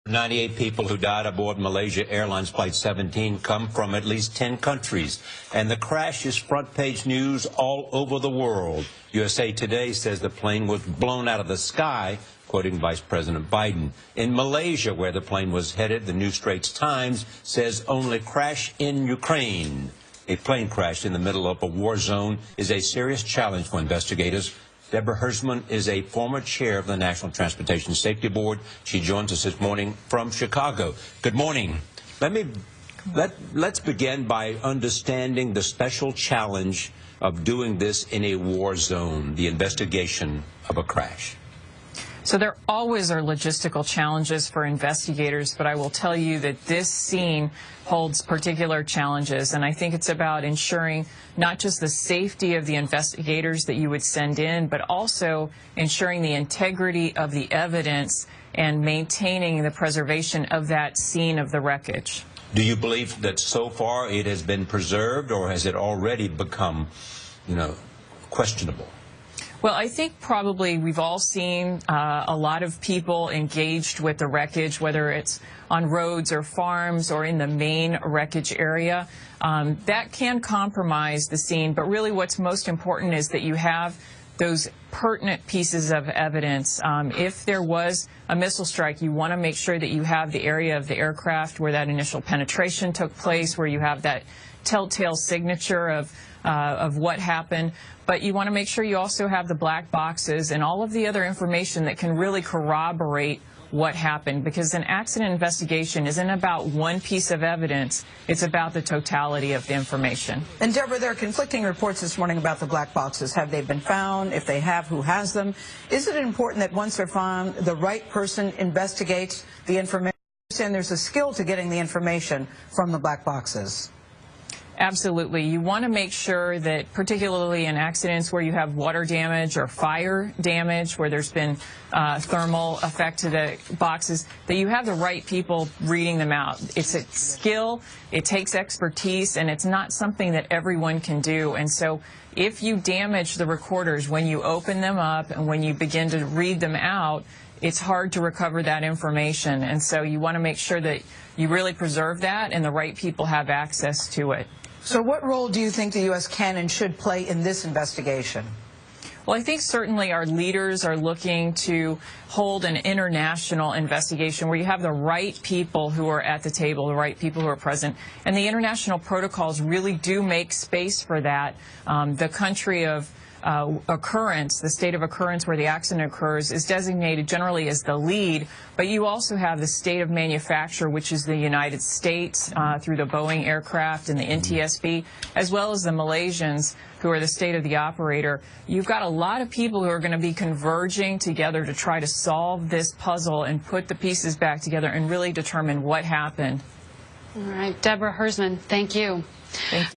98 people who died aboard Malaysia Airlines Flight 17 come from at least 10 countries. And the crash is front-page news all over the world. USA Today says the plane was blown out of the sky, quoting Vice President Biden. In Malaysia, where the plane was headed, the New Straits Times says only crash in Ukraine. A plane crash in the middle of a war zone is a serious challenge for investigators. Deborah Hersman is a former chair of the National Transportation Safety Board. She joins us this morning from Chicago. Good morning. Let's begin by understanding the special challenge of doing this in a war zone, the investigation of a crash. So there always are logistical challenges for investigators, but I will tell you that this scene holds particular challenges, and I think it's about ensuring not just the safety of the investigators that you would send in, but also ensuring the integrity of the evidence and maintaining the preservation of that scene of the wreckage. Do you believe that so far it has been preserved, or has it already become, questionable? Well, I think probably we've all seen a lot of people engaged with the wreckage, whether it's on roads or farms or in the main wreckage area. That can compromise the scene, but really what's most important is that you have those pertinent pieces of evidence. If there was a missile strike, you want to make sure that you have the area of the aircraft where that initial penetration took place, where you have that telltale signature of what happened. But you want to make sure you also have the black boxes and all of the other information that can really corroborate what happened, because an accident investigation isn't about one piece of evidence, it's about the totality of the information. And Deborah, there are conflicting reports this morning about the black boxes. Have they been found? If they have, who has them? Is it important that once they're found, the right person investigates the information, and there's a skill to getting the information from the black boxes? Absolutely. You want to make sure that, particularly in accidents where you have water damage or fire damage, where there's been thermal effect to the boxes, that you have the right people reading them out. It's a skill, it takes expertise, and it's not something that everyone can do. And so if you damage the recorders when you open them up and when you begin to read them out, it's hard to recover that information. And so you want to make sure that you really preserve that and the right people have access to it. So what role do you think the U.S. can and should play in this investigation? Well, I think certainly our leaders are looking to hold an international investigation where you have the right people who are at the table, the right people who are present. And the international protocols really do make space for that. The country of occurrence, the state of occurrence where the accident occurs, is designated generally as the lead, but you also have the state of manufacture, which is the United States through the Boeing aircraft and the NTSB, as well as the Malaysians, who are the state of the operator. You've got a lot of people who are going to be converging together to try to solve this puzzle and put the pieces back together and really determine what happened. All right, Deborah Hersman, thank you. Thank you.